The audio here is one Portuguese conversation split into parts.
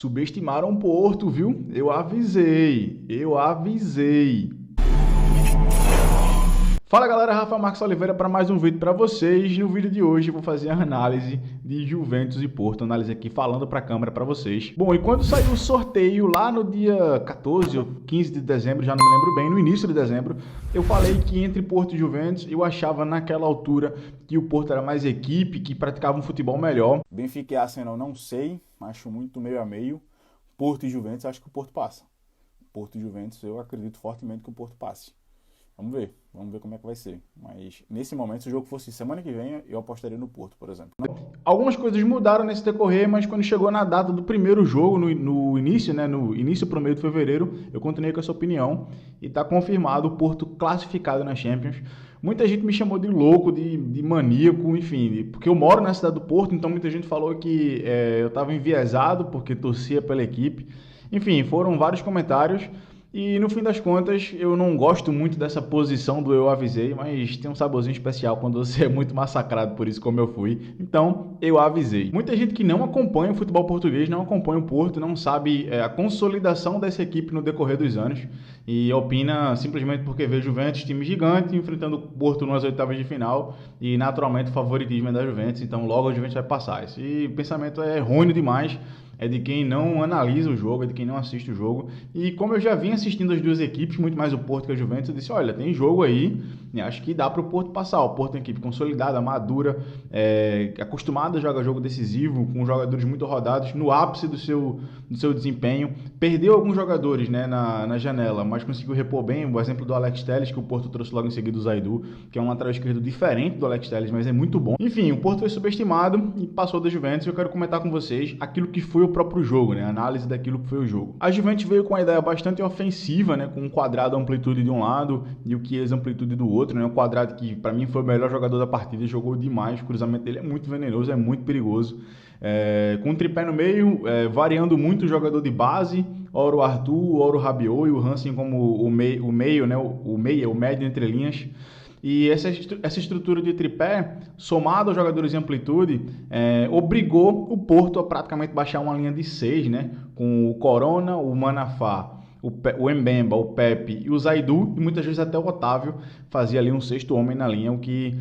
Subestimaram o Porto, viu? Eu avisei. Fala galera, Rafa Marcos Oliveira para mais um vídeo para vocês. No vídeo de hoje eu vou fazer a análise de Juventus e Porto, análise aqui falando para a câmera para vocês. Bom, e quando saiu o sorteio lá no dia 14 ou 15 de dezembro, já não me lembro bem, no início de dezembro, eu falei que entre Porto e Juventus eu achava naquela altura que o Porto era mais equipe, que praticava um futebol melhor. Benfica e Arsenal não sei, acho muito meio a meio. Porto e Juventus, acho que o Porto passa. Porto e Juventus, eu acredito fortemente que o Porto passe. Vamos ver como é que vai ser. Mas nesse momento, se o jogo fosse semana que vem, eu apostaria no Porto, por exemplo. Algumas coisas mudaram nesse decorrer, mas quando chegou na data do primeiro jogo, no início, né, no início para o meio de fevereiro, eu continuei com essa opinião e está confirmado o Porto classificado na Champions. Muita gente me chamou de louco, de maníaco, enfim, porque eu moro na cidade do Porto, então muita gente falou que eu estava enviesado porque torcia pela equipe. Enfim, foram vários comentários. E no fim das contas, eu não gosto muito dessa posição do eu avisei, mas tem um saborzinho especial quando você é muito massacrado por isso, como eu fui. Então, eu avisei. Muita gente que não acompanha o futebol português, não acompanha o Porto, não sabe a consolidação dessa equipe no decorrer dos anos e opina simplesmente porque vê Juventus, time gigante, enfrentando o Porto nas oitavas de final e naturalmente o favoritismo é da Juventus, então logo a Juventus vai passar. Esse pensamento é errôneo demais. É de quem não analisa o jogo, é de quem não assiste o jogo. E como eu já vim assistindo as duas equipes, muito mais o Porto que a Juventus, eu disse, olha, tem jogo aí, e acho que dá para o Porto passar. O Porto é uma equipe consolidada, madura, acostumada a jogar jogo decisivo, com jogadores muito rodados, no ápice do seu desempenho. Perdeu alguns jogadores, né, na janela, mas conseguiu repor bem. O exemplo do Alex Telles, que o Porto trouxe logo em seguida o Zaidu, que é um lateral esquerdo diferente do Alex Telles, mas é muito bom. Enfim, o Porto foi subestimado e passou da Juventus. Eu quero comentar com vocês aquilo que foi o próprio jogo, né? A análise daquilo que foi o jogo. A Juventus veio com uma ideia bastante ofensiva, né? Com um quadrado amplitude de um lado e o Chiesa amplitude do outro, né? O quadrado que para mim foi o melhor jogador da partida, jogou demais, o cruzamento dele é muito venenoso, é muito perigoso. Com um tripé no meio, variando muito o jogador de base, ora o Arthur, ora o Rabiot e o Hansen como o meio, né? O médio entre linhas. E essa estrutura de tripé, somado aos jogadores de amplitude, obrigou o Porto a praticamente baixar uma linha de 6, né? Com o Corona, o Manafá, o Mbemba, o Pepe e o Zaidu, e muitas vezes até o Otávio fazia ali um sexto homem na linha, o que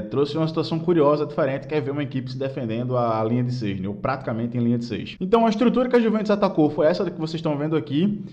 trouxe uma situação curiosa, diferente, que é ver uma equipe se defendendo a linha de 6, né? Ou praticamente em linha de 6. Então a estrutura que a Juventus atacou foi essa que vocês estão vendo aqui.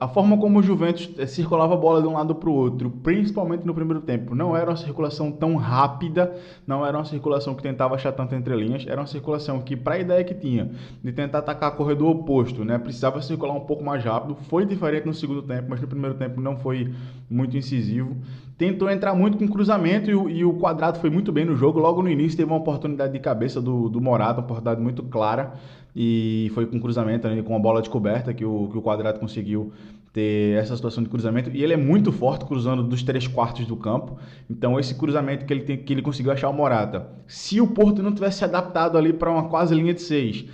A forma como o Juventus circulava a bola de um lado para o outro, principalmente no primeiro tempo, não era uma circulação tão rápida, não era uma circulação que tentava achar tanto entre linhas, era uma circulação que, para a ideia que tinha de tentar atacar corredor oposto, né, precisava circular um pouco mais rápido. Foi diferente no segundo tempo, mas no primeiro tempo não foi muito incisivo. Tentou entrar muito com cruzamento e o Quadrado foi muito bem no jogo. Logo no início teve uma oportunidade de cabeça do Morata, uma oportunidade muito clara, e foi com cruzamento, né, com a bola descoberta que o Quadrado conseguiu ter essa situação de cruzamento, e ele é muito forte cruzando dos 3/4 do campo. Então esse cruzamento que ele conseguiu achar o Morata, se o Porto não tivesse se adaptado ali para uma quase linha de 6,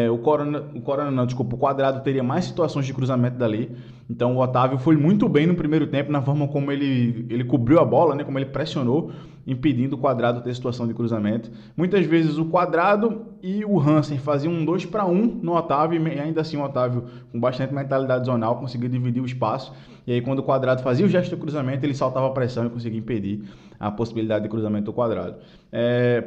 o Quadrado teria mais situações de cruzamento dali. Então o Otávio foi muito bem no primeiro tempo na forma como ele cobriu a bola, né, como ele pressionou, impedindo o Quadrado ter situação de cruzamento. Muitas vezes o Quadrado e o Hansen faziam um 2-1 no Otávio, e ainda assim o Otávio, com bastante mentalidade zonal, conseguia dividir o espaço. E aí quando o Quadrado fazia o gesto de cruzamento, ele saltava a pressão e conseguia impedir a possibilidade de cruzamento do Quadrado.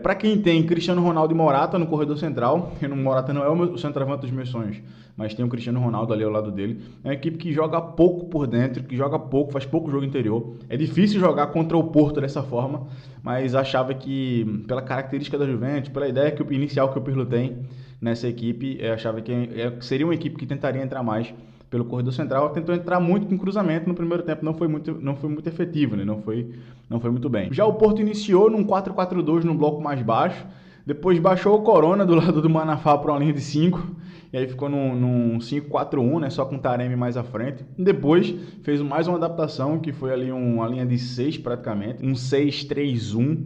Para quem tem Cristiano Ronaldo e Morata no corredor central, o Morata não é o centroavante dos meus sonhos, mas tem o Cristiano Ronaldo ali ao lado dele. É uma equipe que joga pouco por dentro, que joga pouco, faz pouco jogo interior. É difícil jogar contra o Porto dessa forma, mas achava que, pela característica da Juventus, pela ideia inicial que o Pirlo tem nessa equipe, achava que seria uma equipe que tentaria entrar mais pelo corredor central. Tentou entrar muito com cruzamento no primeiro tempo, não foi muito efetivo, né? Não foi muito bem. Já o Porto iniciou num 4-4-2 no bloco mais baixo, depois baixou o Corona do lado do Manafá para uma linha de 5, e aí ficou num 5-4-1, né, só com o Taremi mais à frente. E depois fez mais uma adaptação, que foi ali uma linha de 6 praticamente, um 6-3-1,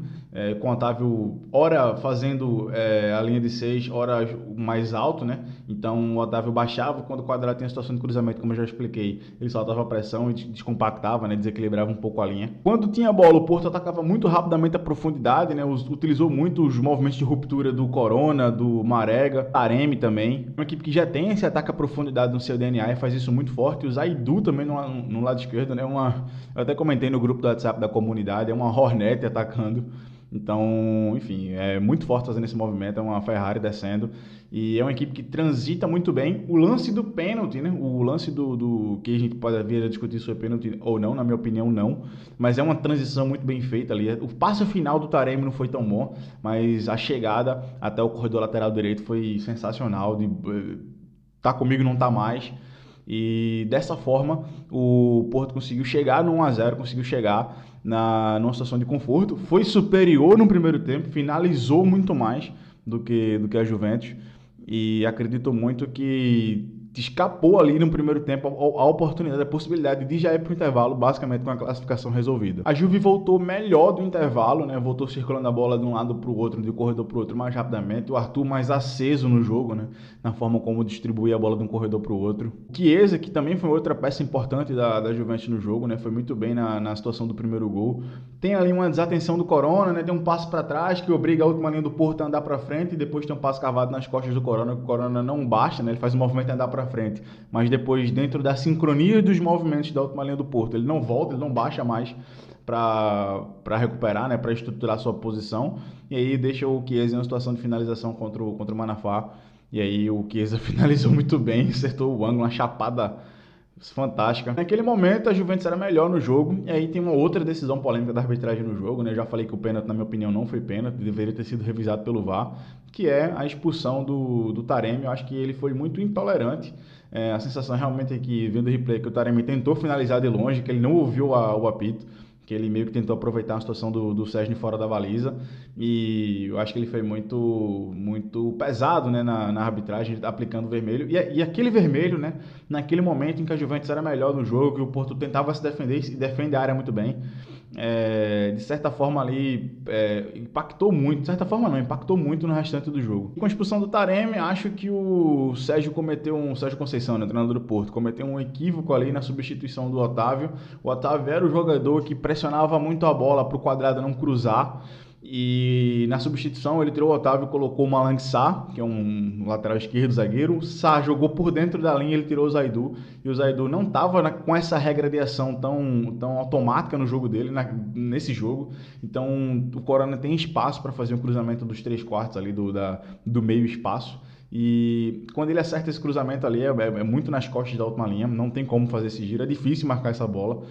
com o Otávio, ora fazendo a linha de 6, ora mais alto, né? Então o Otávio baixava, quando o Quadrado tinha a situação de cruzamento, como eu já expliquei, ele soltava a pressão e descompactava, né? Desequilibrava um pouco a linha. Quando tinha a bola, o Porto atacava muito rapidamente a profundidade, né? Utilizou muito os movimentos de ruptura do Corona, do Marega, Taremi também. Uma equipe que já tem esse ataque à profundidade no seu DNA e faz isso muito forte. E o Zaidu também no lado esquerdo, né? Eu até comentei no grupo do WhatsApp da comunidade, é uma Hornet atacando. Então, enfim, é muito forte fazendo esse movimento, é uma Ferrari descendo e é uma equipe que transita muito bem. O lance do pênalti, né? O lance do que a gente pode vir a discutir se foi pênalti ou não, na minha opinião, não. Mas é uma transição muito bem feita ali. O passo final do Taremi não foi tão bom, mas a chegada até o corredor lateral direito foi sensacional. Tá comigo, não tá mais. E dessa forma o Porto conseguiu chegar no 1-0, conseguiu chegar numa situação de conforto, foi superior no primeiro tempo, finalizou muito mais do que a Juventus e acredito muito que escapou ali no primeiro tempo a oportunidade, a possibilidade de já ir para o intervalo, basicamente com a classificação resolvida. A Juve voltou melhor do intervalo, né? Voltou circulando a bola de um lado para o outro, de um corredor para o outro mais rapidamente. O Arthur mais aceso no jogo, né? Na forma como distribuía a bola de um corredor para o outro. O Chiesa, que também foi outra peça importante da Juventus no jogo, né? Foi muito bem na situação do primeiro gol. Tem ali uma desatenção do Corona, né? Tem um passo para trás que obriga a última linha do Porto a andar para frente e depois tem um passo cavado nas costas do Corona, que o Corona não baixa, né? Ele faz o movimento de andar para frente, mas depois, dentro da sincronia dos movimentos da última linha do Porto, ele não volta, ele não baixa mais para recuperar, né, para estruturar sua posição, e aí deixa o Chiesa em uma situação de finalização contra o Manafá, e aí o Chiesa finalizou muito bem, acertou o ângulo, uma chapada fantástica. Naquele momento a Juventus era melhor no jogo, e aí tem uma outra decisão polêmica da arbitragem no jogo, né? Eu já falei que o pênalti, na minha opinião, não foi pênalti, deveria ter sido revisado pelo VAR, que é a expulsão do Taremi. Eu acho que ele foi muito intolerante. A sensação realmente é que, vendo o replay, que o Taremi tentou finalizar de longe, que ele não ouviu o apito, que ele meio que tentou aproveitar a situação do Szczęsny fora da baliza, e eu acho que ele foi muito pesado, né, na arbitragem, aplicando o vermelho, e aquele vermelho, né, naquele momento em que a Juventus era melhor no jogo, que o Porto tentava se defender e defende a área muito bem, de certa forma ali impactou muito, de certa forma não, impactou muito no restante do jogo. Com a expulsão do Taremi, acho que o Sérgio Conceição, né, treinador do Porto, cometeu um equívoco ali na substituição do Otávio. O Otávio era o jogador que pressionava muito a bola para o Quadrado não cruzar, e na substituição ele tirou o Otávio e colocou o Malang Sarr, que é um lateral esquerdo, zagueiro. O Sarr jogou por dentro da linha, ele tirou o Zaidu, e o Zaidu não estava com essa regra de ação tão automática no jogo dele, nesse jogo. Então o Corona tem espaço para fazer um cruzamento dos 3/4 ali do meio espaço, e quando ele acerta esse cruzamento ali é muito nas costas da última linha, não tem como fazer esse giro, é difícil marcar essa bola,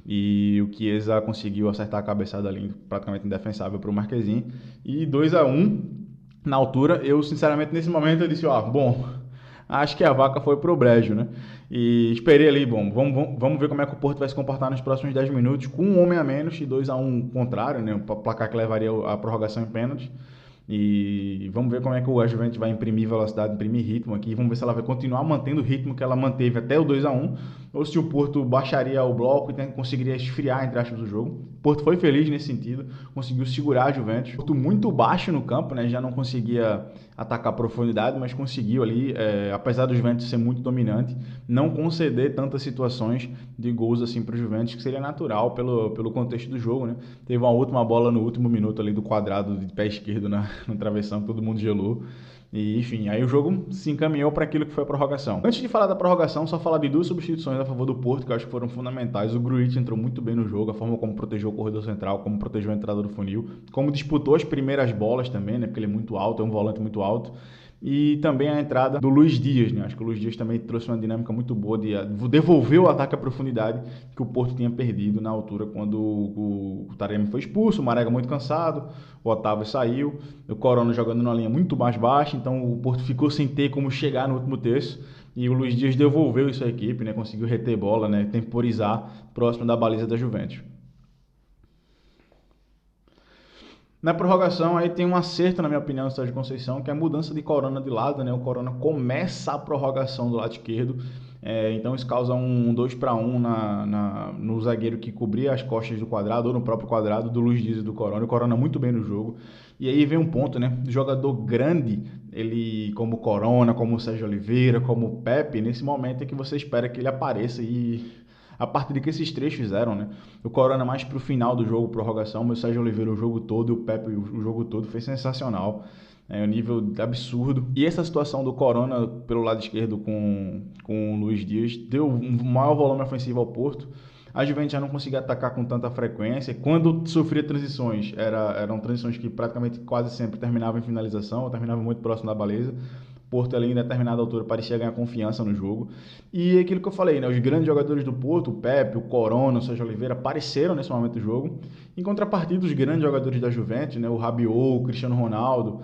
e o Chiesa conseguiu acertar a cabeçada ali praticamente indefensável para o Marquezin, e 2-1 na altura. Eu sinceramente nesse momento eu disse, bom, acho que a vaca foi pro brejo, né? E esperei ali, bom, vamos ver como é que o Porto vai se comportar nos próximos 10 minutos, com um homem a menos e 2-1 contrário, né? O placar que levaria a prorrogação em pênalti. E vamos ver como é que a Juventus vai imprimir velocidade, imprimir ritmo aqui. Vamos ver se ela vai continuar mantendo o ritmo que ela manteve até o 2-1, ou se o Porto baixaria o bloco e conseguiria esfriar, entre aspas, o jogo. O Porto foi feliz nesse sentido, conseguiu segurar a Juventus. O Porto muito baixo no campo, né? Já não conseguia atacar a profundidade, mas conseguiu ali, apesar do Juventus ser muito dominante, não conceder tantas situações de gols assim para o Juventus, que seria natural pelo contexto do jogo, né? Teve uma última bola no último minuto ali do Quadrado de pé esquerdo no travessão, todo mundo gelou. E, enfim, aí o jogo se encaminhou para aquilo que foi a prorrogação. Antes de falar da prorrogação, só falar de duas substituições a favor do Porto, que eu acho que foram fundamentais. O Gruitch entrou muito bem no jogo, a forma como protegeu o corredor central, como protegeu a entrada do funil, como disputou as primeiras bolas também, né? Porque ele é muito alto, é um volante muito alto. E também a entrada do Luiz Dias, né? Acho que o Luiz Dias também trouxe uma dinâmica muito boa de devolver o ataque à profundidade que o Porto tinha perdido na altura quando o Taremi foi expulso, o Marega muito cansado, o Otávio saiu, o Corona jogando numa linha muito mais baixa, então o Porto ficou sem ter como chegar no último terço, e o Luiz Dias devolveu isso à equipe, né? Conseguiu reter bola, né? Temporizar próximo da baliza da Juventus. Na prorrogação, aí tem um acerto, na minha opinião, do Sérgio Conceição, que é a mudança de Corona de lado, né? O Corona começa a prorrogação do lado esquerdo, Então isso causa um 2 para 1 no zagueiro que cobria as costas do quadrado, ou no próprio quadrado, do Luiz Dias e do Corona. O Corona muito bem no jogo. E aí vem um ponto, né? Jogador grande, ele como o Corona, como o Sérgio Oliveira, como o Pepe, nesse momento é que você espera que ele apareça. E a partir do que esses três fizeram, né? O Corona mais pro final do jogo, prorrogação, mas o Sérgio Oliveira o jogo todo e o Pepe o jogo todo, foi sensacional. Um nível absurdo. E essa situação do Corona pelo lado esquerdo com o Luiz Dias deu um maior volume ofensivo ao Porto. A Juventus já não conseguia atacar com tanta frequência. Quando sofria transições, eram transições que praticamente quase sempre terminavam em finalização, ou terminavam muito próximo da baliza. Porto ali em determinada altura parecia ganhar confiança no jogo. E aquilo que eu falei, né? Os grandes jogadores do Porto, o Pepe, o Corona, o Sérgio Oliveira, apareceram nesse momento do jogo. Em contrapartida, os grandes jogadores da Juventus, né? O Rabiot, o Cristiano Ronaldo,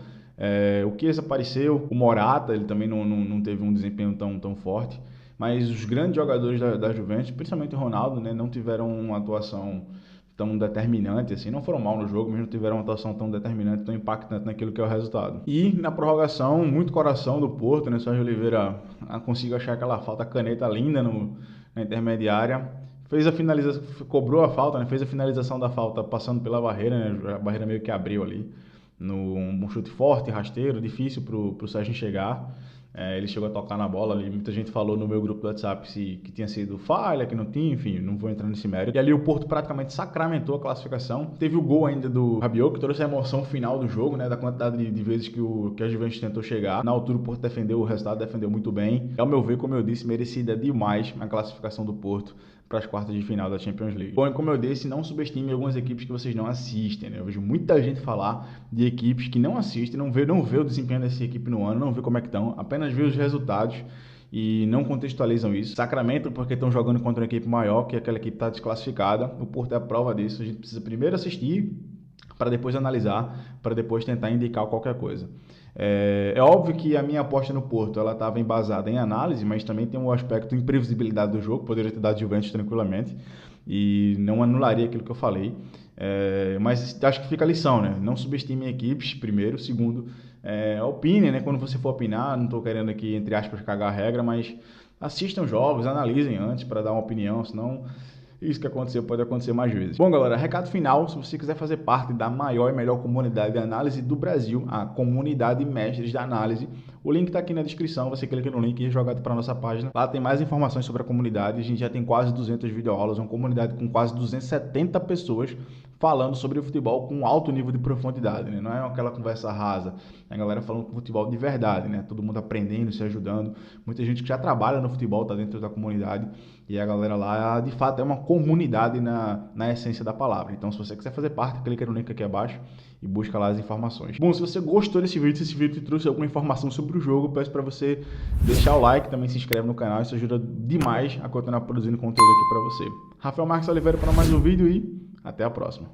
o Chiesa apareceu, o Morata, ele também não teve um desempenho tão forte. Mas os grandes jogadores da Juventus, principalmente o Ronaldo, né? Não tiveram uma atuação tão determinante, assim, não foram mal no jogo, mas não tiveram uma atuação tão determinante, tão impactante naquilo que é o resultado. E na prorrogação, muito coração do Porto, né? Sérgio Oliveira conseguiu achar aquela falta caneta linda na intermediária, fez a finalização, cobrou a falta, né? Fez a finalização da falta passando pela barreira, né? A barreira meio que abriu ali, um chute forte, rasteiro, difícil pro Sérgio chegar. Ele chegou a tocar na bola ali, muita gente falou no meu grupo do WhatsApp que tinha sido falha, que não tinha, enfim, não vou entrar nesse mérito. E ali o Porto praticamente sacramentou a classificação. Teve o gol ainda do Rabiot, que trouxe a emoção final do jogo, né, da quantidade de vezes que a Juventus tentou chegar. Na altura o Porto defendeu o resultado, defendeu muito bem. Ao meu ver, como eu disse, merecida demais a classificação do Porto para as quartas de final da Champions League. Bom, e como eu disse, não subestime algumas equipes que vocês não assistem, né? Eu vejo muita gente falar de equipes que não assistem, não vê o desempenho dessa equipe no ano, não vê como é que estão, apenas vê os resultados e não contextualizam isso. Sacramento porque estão jogando contra uma equipe maior, que aquela equipe está desclassificada. O Porto é a prova disso. A gente precisa primeiro assistir para depois analisar, para depois tentar indicar qualquer coisa. É óbvio que a minha aposta no Porto ela estava embasada em análise, mas também tem um aspecto de imprevisibilidade do jogo, poderia ter dado Juventus tranquilamente e não anularia aquilo que eu falei. Mas acho que fica a lição, né? Não subestime equipes, primeiro. Segundo, opine, né? Quando você for opinar, não estou querendo aqui, entre aspas, cagar a regra, mas assistam jogos, analisem antes para dar uma opinião, senão isso que aconteceu pode acontecer mais vezes. Bom, galera, recado final, se você quiser fazer parte da maior e melhor comunidade de análise do Brasil, a Comunidade Mestres da Análise, o link está aqui na descrição, você clica no link e é jogado para a nossa página. Lá tem mais informações sobre a comunidade, a gente já tem quase 200 videoaulas, uma comunidade com quase 270 pessoas falando sobre o futebol com alto nível de profundidade, né? Não é aquela conversa rasa, é a galera falando com futebol de verdade, né? Todo mundo aprendendo, se ajudando, muita gente que já trabalha no futebol está dentro da comunidade e a galera lá, de fato, é uma comunidade na essência da palavra. Então, se você quiser fazer parte, clica no link aqui abaixo e busca lá as informações. Bom, se você gostou desse vídeo, se esse vídeo te trouxe alguma informação sobre o jogo, peço para você deixar o like, também se inscreve no canal, isso ajuda demais a continuar produzindo conteúdo aqui para você. Rafael Marques Oliveira para mais um vídeo e até a próxima.